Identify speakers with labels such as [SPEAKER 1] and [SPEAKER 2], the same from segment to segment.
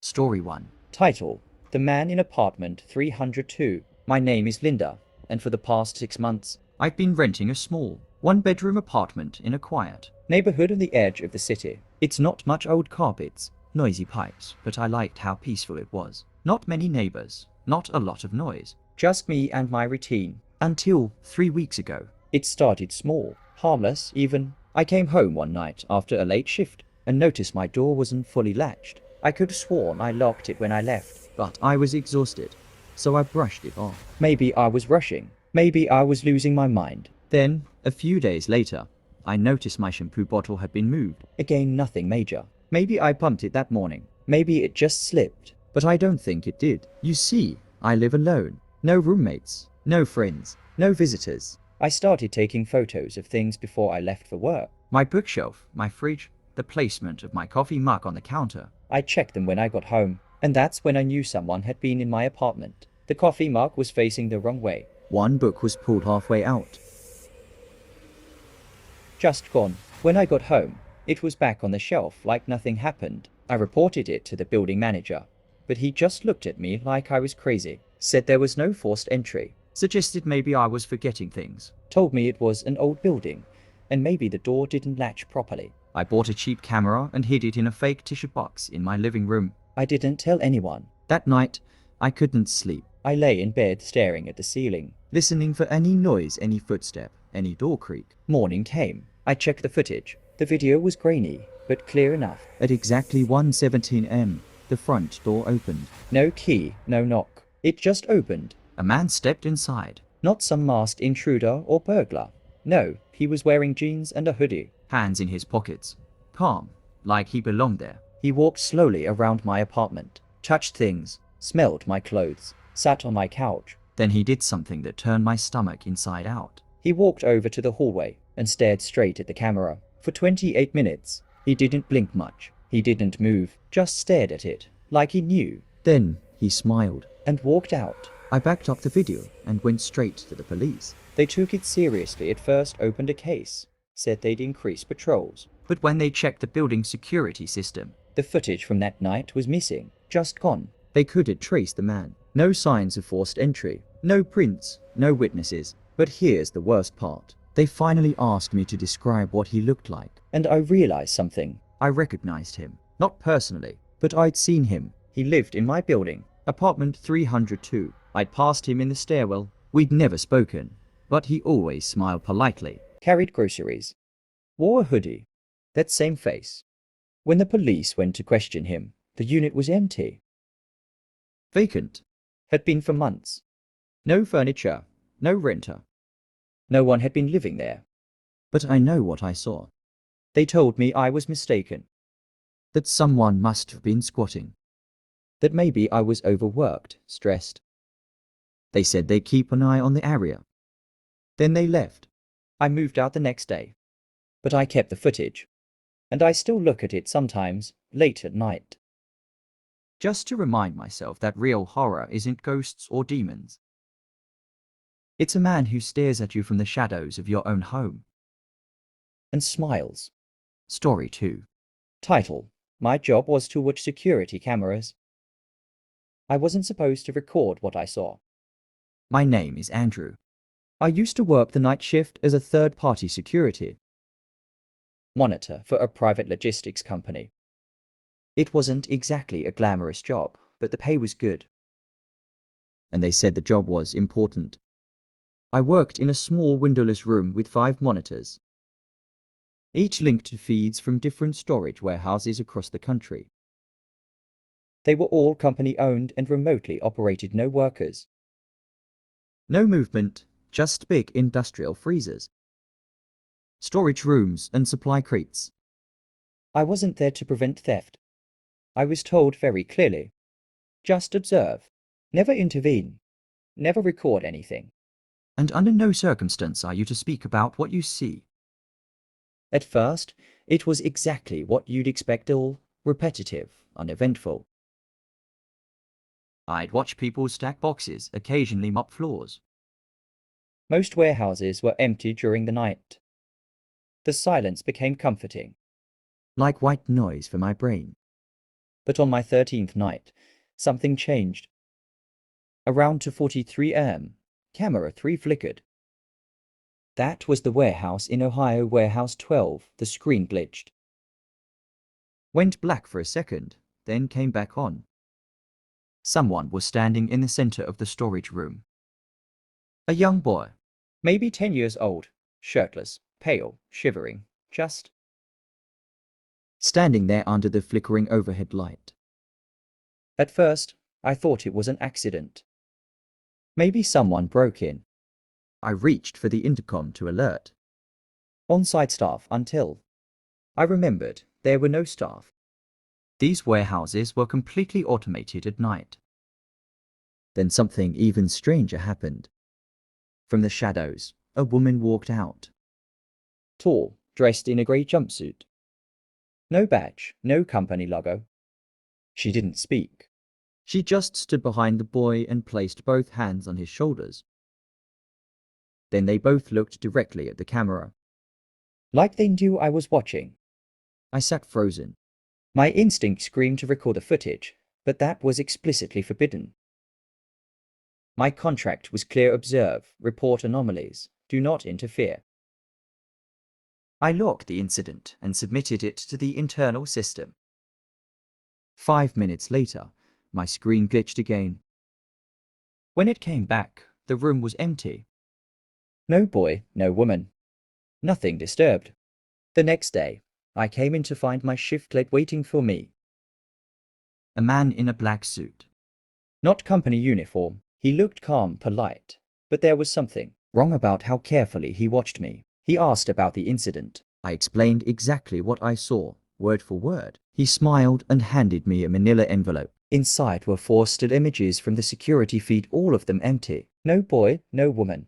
[SPEAKER 1] Story 1.
[SPEAKER 2] Title: The Man in Apartment 302. My name is Linda, and for the past 6 months,
[SPEAKER 1] I've been renting a small, one-bedroom apartment in a quiet
[SPEAKER 2] neighborhood on the edge of the city.
[SPEAKER 1] It's not much old carpets, noisy pipes, but I liked how peaceful it was. Not many neighbors, not a lot of noise.
[SPEAKER 2] Just me and my routine.
[SPEAKER 1] Until 3 weeks ago.
[SPEAKER 2] It started small, harmless even. I came home one night after a late shift and noticed my door wasn't fully latched. I could have sworn I locked it when I left.
[SPEAKER 1] But I was exhausted, so I brushed it off.
[SPEAKER 2] Maybe I was rushing. Maybe I was losing my mind.
[SPEAKER 1] Then, a few days later, I noticed my shampoo bottle had been moved.
[SPEAKER 2] Again, nothing major. Maybe I pumped it that morning. Maybe it just slipped.
[SPEAKER 1] But I don't think it did. You see, I live alone. No roommates, no friends, no visitors.
[SPEAKER 2] I started taking photos of things before I left for work.
[SPEAKER 1] My bookshelf, my fridge, the placement of my coffee mug on the counter.
[SPEAKER 2] I checked them when I got home, and that's when I knew someone had been in my apartment. The coffee mug was facing the wrong way.
[SPEAKER 1] One book was pulled halfway out.
[SPEAKER 2] Just gone. When I got home, it was back on the shelf like nothing happened. I reported it to the building manager, but he just looked at me like I was crazy, said there was no forced entry,
[SPEAKER 1] Suggested maybe I was forgetting things.
[SPEAKER 2] told me it was an old building, and maybe the door didn't latch properly.
[SPEAKER 1] I bought a cheap camera and hid it in a fake tissue box in my living room.
[SPEAKER 2] I didn't tell anyone.
[SPEAKER 1] That night, I couldn't sleep,
[SPEAKER 2] I lay in bed staring at the ceiling.
[SPEAKER 1] listening for any noise, any footstep, any door creak.
[SPEAKER 2] Morning came. I checked the footage. The video was grainy, but clear enough.
[SPEAKER 1] At exactly 1:17 am, the front door opened.
[SPEAKER 2] No key, no knock. It just opened.
[SPEAKER 1] A man stepped inside,
[SPEAKER 2] Not some masked intruder or burglar. No, he was wearing jeans and a hoodie.
[SPEAKER 1] hands in his pockets, calm, like he belonged there.
[SPEAKER 2] He walked slowly around my apartment, touched things, smelled my clothes, sat on my couch.
[SPEAKER 1] Then he did something that turned my stomach inside out.
[SPEAKER 2] He walked over to the hallway and stared straight at the camera. For 28 minutes, he didn't blink much. He didn't move, just stared at it, like he knew,
[SPEAKER 1] Then he smiled.
[SPEAKER 2] and walked out.
[SPEAKER 1] I backed up the video and went straight to the police.
[SPEAKER 2] They took it seriously at first, opened a case, said they'd increase patrols.
[SPEAKER 1] But when they checked the building security system,
[SPEAKER 2] The footage from that night was missing, just gone.
[SPEAKER 1] they couldn't trace the man. No signs of forced entry, no prints, no witnesses. But here's the worst part. They finally asked me to describe what he looked like.
[SPEAKER 2] And I realized something.
[SPEAKER 1] I recognized him. Not personally, but I'd seen him.
[SPEAKER 2] He lived in my building.
[SPEAKER 1] Apartment 302. I'd passed him in the stairwell. We'd never spoken, but he always smiled politely.
[SPEAKER 2] Carried groceries. Wore a hoodie. That same face. When the police went to question him, the unit was empty.
[SPEAKER 1] Vacant.
[SPEAKER 2] Had been for months. No furniture. No renter. No one had been living there.
[SPEAKER 1] But I know what I saw.
[SPEAKER 2] They told me I was mistaken.
[SPEAKER 1] That someone must have been squatting.
[SPEAKER 2] That maybe I was overworked, stressed.
[SPEAKER 1] They said they'd keep an eye on the area. Then they left.
[SPEAKER 2] I moved out the next day. But I kept the footage. And I still look at it sometimes, late at night.
[SPEAKER 1] Just to remind myself that real horror isn't ghosts or demons. It's a man who stares at you from the shadows of your own home.
[SPEAKER 2] And smiles.
[SPEAKER 1] Story 2.
[SPEAKER 2] Title: My job was to watch security cameras. I wasn't supposed to record what I saw.
[SPEAKER 1] My name is Andrew. I used to work the night shift as a third-party security
[SPEAKER 2] Monitor for a private logistics company. It wasn't exactly a glamorous job, but the pay was good.
[SPEAKER 1] and they said the job was important. I worked in a small windowless room with 5 monitors, each linked to feeds from different storage warehouses across the country.
[SPEAKER 2] They were all company owned and remotely operated, no workers.
[SPEAKER 1] No movement, just big industrial freezers, storage rooms and supply crates.
[SPEAKER 2] I wasn't there to prevent theft. I was told very clearly. Just observe. Never intervene. Never record anything.
[SPEAKER 1] And under no circumstance are you to speak about what you see.
[SPEAKER 2] At first, it was exactly what you'd expect, all repetitive, uneventful.
[SPEAKER 1] I'd watch people stack boxes, occasionally mop floors.
[SPEAKER 2] Most warehouses were empty during the night. The silence became comforting.
[SPEAKER 1] Like white noise for my brain.
[SPEAKER 2] But on my 13th night, something changed. Around 2:43 am, camera 3 flickered. That was the warehouse in Ohio, warehouse 12. The screen glitched. Went black for a second, then came back on. Someone was standing in the center of the storage room. A young boy, maybe 10 years old, shirtless, pale, shivering, just standing there under the flickering overhead light. At first, I thought it was an accident. Maybe someone broke in. I reached for the intercom to alert on-site staff until I remembered there were no staff. These warehouses were completely automated at night. Then something even stranger happened. From the shadows, a woman walked out. Tall, dressed in a grey jumpsuit. No badge, no company logo. She didn't speak. She just stood behind the boy and placed both hands on his shoulders. Then they both looked directly at the camera. Like they knew I was watching. I sat frozen. My instinct screamed to record the footage, but that was explicitly forbidden. My contract was clear: observe, report anomalies, do not interfere. I logged the incident and submitted it to the internal system. 5 minutes later, my screen glitched again. When it came back, the room was empty. No boy, no woman. Nothing disturbed. The next day, I came in to find my shift lead waiting for me. A man in a black suit. Not company uniform. He looked calm, polite, but there was something wrong about how carefully he watched me. He asked about the incident. I explained exactly what I saw, word for word. He smiled and handed me a manila envelope. Inside were 4 still images from the security feed, all of them empty. No boy, no woman.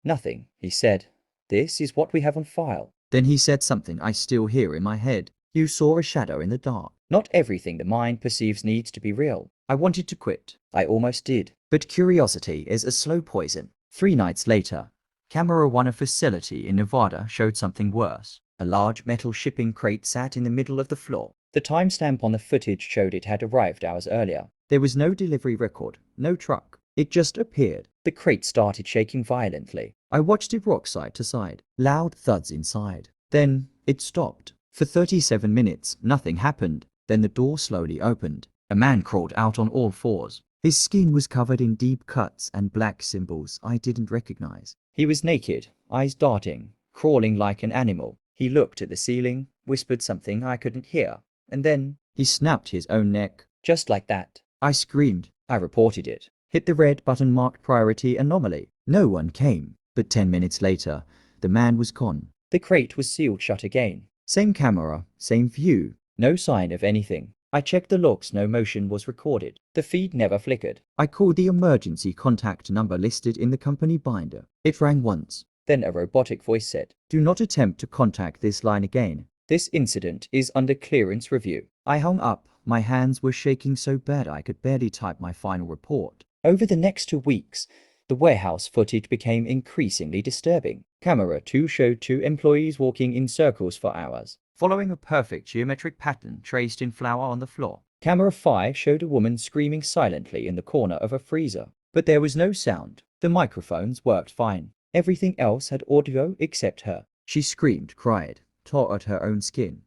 [SPEAKER 2] Nothing, he said. This is what we have on file. Then he said something I still hear in my head. You saw a shadow in the dark. Not everything the mind perceives needs to be real. I wanted to quit. I almost did. But curiosity is a slow poison. 3 nights later, camera 1 of facility in Nevada showed something worse. A large metal shipping crate sat in the middle of the floor. The timestamp on the footage showed it had arrived hours earlier. There was no delivery record, no truck. It just appeared. The crate started shaking violently. I watched it rock side to side. Loud thuds inside. Then it stopped. For 37 minutes, nothing happened. Then the door slowly opened. A man crawled out on all 4s. His skin was covered in deep cuts and black symbols I didn't recognize. He was naked, eyes darting, crawling like an animal. He looked at the ceiling, whispered something I couldn't hear, and then he snapped his own neck. Just like that. I screamed. I reported it. Hit the red button marked priority anomaly. No one came. But 10 minutes later, the man was gone. The crate was sealed shut again. Same camera, same view. No sign of anything. I checked the logs, no motion was recorded. The feed never flickered. I called the emergency contact number listed in the company binder. It rang once. Then a robotic voice said, "Do not attempt to contact this line again. This incident is under clearance review." I hung up. My hands were shaking so bad I could barely type my final report. Over the next 2 weeks, the warehouse footage became increasingly disturbing. Camera 2 showed 2 employees walking in circles for hours, following a perfect geometric pattern traced in flour on the floor. Camera 5 showed a woman screaming silently in the corner of a freezer, but there was no sound. The microphones worked fine. Everything else had audio except her. She screamed, cried, tore at her own skin,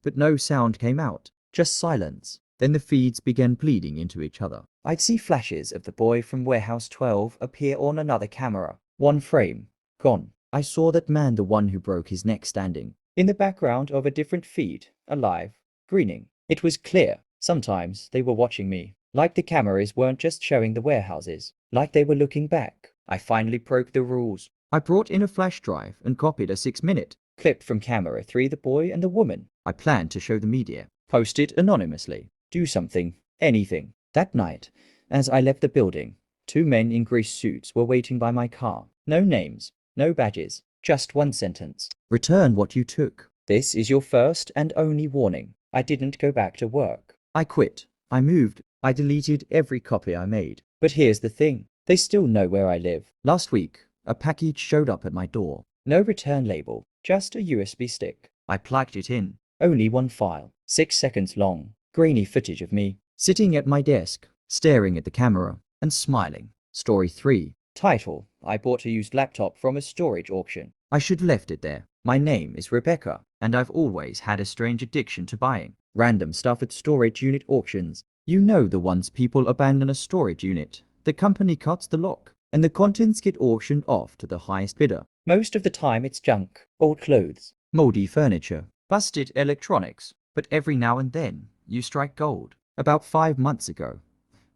[SPEAKER 2] but no sound came out, just silence. Then the feeds began bleeding into each other. I'd see flashes of the boy from Warehouse 12 appear on another camera. 1 frame, gone. I saw that man, the one who broke his neck, standing in the background of a different feed, alive, grinning. It was clear. Sometimes they were watching me. Like the cameras weren't just showing the warehouses. Like they were looking back. I finally broke the rules. I brought in a flash drive and copied a 6-minute clip from camera 3, the boy and the woman. I planned to show the media. Post it anonymously. Do something. Anything. That night, as I left the building, 2 men in grease suits were waiting by my car. No names, no badges, just 1 sentence. Return what you took. This is your first and only warning. I didn't go back to work. I quit. I moved. I deleted every copy I made. But here's the thing. They still know where I live. Last week, a package showed up at my door. No return label, just a USB stick. I plugged it in. Only 1 file, 6 seconds long. grainy footage of me, sitting at my desk, staring at the camera, and smiling. Story 3. Title: I bought a used laptop from a storage auction. I should have left it there. My name is Rebecca, and I've always had a strange addiction to buying random stuff at storage unit auctions. You know, the ones people abandon a storage unit, the company cuts the lock, and the contents get auctioned off to the highest bidder. Most of the time it's junk, old clothes, moldy furniture, busted electronics, but every now and then you strike gold. About 5 months ago,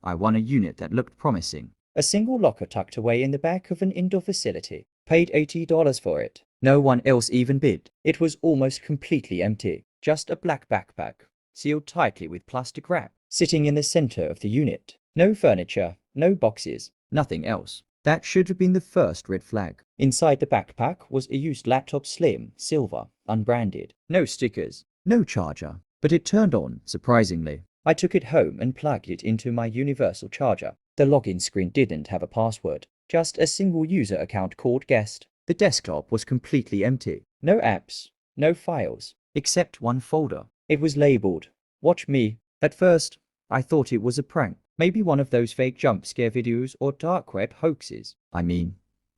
[SPEAKER 2] I won a unit that looked promising. A single locker tucked away in the back of an indoor facility. Paid $80 for it. No one else even bid. It was almost completely empty. Just a black backpack, sealed tightly with plastic wrap, sitting in the center of the unit. No furniture, no boxes, nothing else. That should have been the first red flag. Inside the backpack was a used laptop, slim, silver, unbranded. No stickers, no charger, but it turned on, surprisingly. I took it home and plugged it into my universal charger. The login screen didn't have a password, just a single user account called guest. The desktop was completely empty. No apps, no files, except one folder. It was labeled, "Watch Me." At first, I thought it was a prank. Maybe one of those fake jump scare videos or dark web hoaxes. I mean,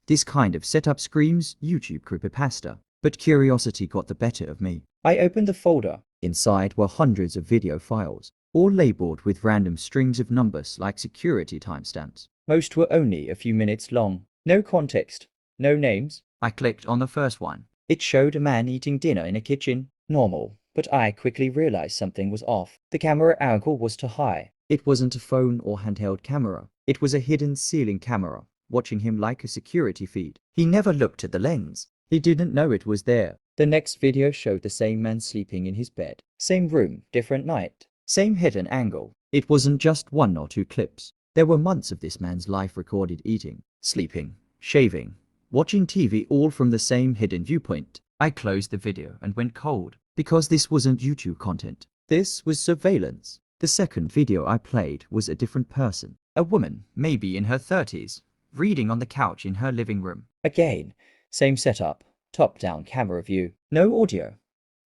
[SPEAKER 2] this kind of setup screams YouTube creepypasta. But curiosity got the better of me. I opened the folder. Inside were hundreds of video files, all labeled with random strings of numbers like security timestamps. Most were only a few minutes long. No context, no names. I clicked on the first one. It showed a man eating dinner in a kitchen. Normal, but I quickly realized something was off. The camera angle was too high. It wasn't a phone or handheld camera. It was a hidden ceiling camera, watching him like a security feed. He never looked at the lens. He didn't know it was there. The next video showed the same man sleeping in his bed. Same room, different night. Same hidden angle. It wasn't just 1 or 2 clips. There were months of this man's life recorded eating, sleeping, shaving, watching TV, all from the same hidden viewpoint. I closed the video and went cold, because this wasn't YouTube content. This was surveillance. The second video I played was a different person. A woman, maybe in her 30s, reading on the couch in her living room. Again, same setup, top-down camera view, no audio.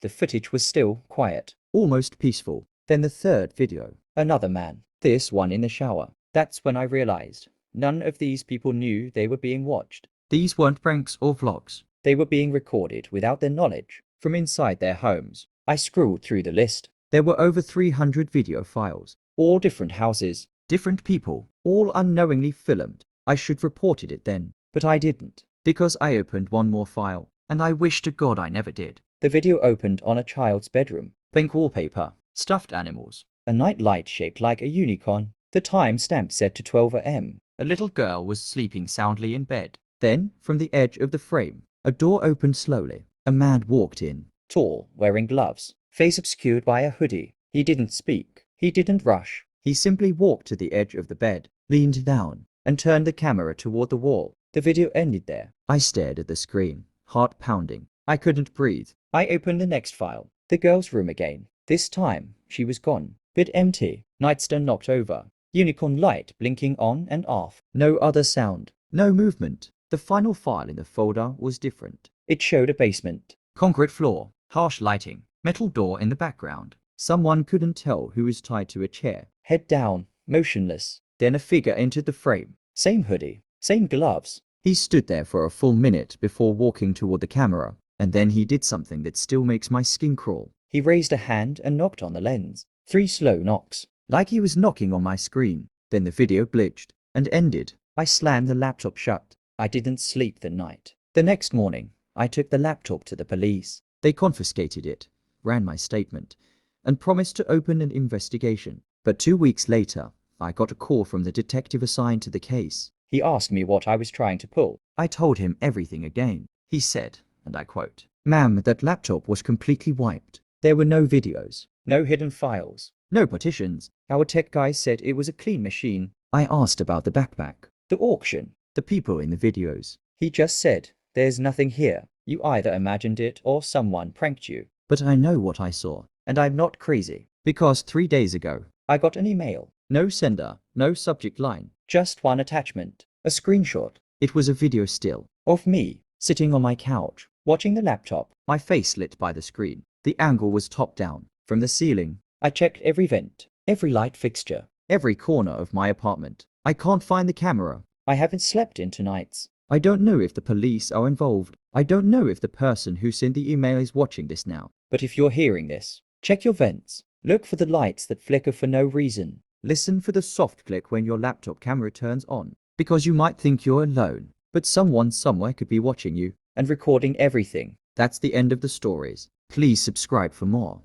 [SPEAKER 2] The footage was still quiet, almost peaceful. Then the third video, another man, this one in the shower. That's when I realized none of these people knew they were being watched. These weren't pranks or vlogs. They were being recorded without their knowledge, from inside their homes. I scrolled through the list. There were over 300 video files, all different houses, different people, all unknowingly filmed. I should have reported it then, but I didn't, because I opened one more file, and I wish to God I never did. The video opened on a child's bedroom. Pink wallpaper, stuffed animals, a night light shaped like a unicorn. The time stamp set to 12 a.m. A little girl was sleeping soundly in bed. Then, from the edge of the frame, a door opened slowly. A man walked in, tall, wearing gloves, face obscured by a hoodie. He didn't speak. He didn't rush. He simply walked to the edge of the bed, leaned down, and turned the camera toward the wall. The video ended there. I stared at the screen, heart pounding. I couldn't breathe. I opened the next file. The girl's room again. This time, she was gone. Bit empty. Nightstand knocked over. Unicorn light blinking on and off. No other sound. No movement. The final file in the folder was different. It showed a basement. Concrete floor. Harsh lighting. Metal door in the background. Someone couldn't tell who was tied to a chair. Head down. Motionless. Then a figure entered the frame. Same hoodie. Same gloves. He stood there for a full minute before walking toward the camera. And then he did something that still makes my skin crawl. He raised a hand and knocked on the lens. 3 slow knocks, like he was knocking on my screen. Then the video glitched and ended. I slammed the laptop shut. I didn't sleep the night. The next morning, I took the laptop to the police. They confiscated it, ran my statement, and promised to open an investigation. But 2 weeks later, I got a call from the detective assigned to the case. He asked me what I was trying to pull. I told him everything again. He said, and I quote, "Ma'am, that laptop was completely wiped. There were no videos, no hidden files, no partitions. Our tech guy said it was a clean machine." I asked about the backpack, the auction, the people in the videos. He just said, "There's nothing here. You either imagined it or someone pranked you." But I know what I saw, and I'm not crazy, because 3 days ago, I got an email. No sender, no subject line, just one attachment, a screenshot. It was a video still of me sitting on my couch, watching the laptop, my face lit by the screen. The angle was top down, from the ceiling. I checked every vent, every light fixture,
[SPEAKER 1] every corner of my apartment. I can't find the camera.
[SPEAKER 2] I haven't slept in 2 nights.
[SPEAKER 1] I don't know if the police are involved. I don't know if the person who sent the email is watching this now.
[SPEAKER 2] But if you're hearing this, check your vents. Look for the lights that flicker for no reason.
[SPEAKER 1] Listen for the soft click when your laptop camera turns on, because you might think you're alone, but someone somewhere could be watching you
[SPEAKER 2] and recording everything.
[SPEAKER 1] That's the end of the stories. Please subscribe for more.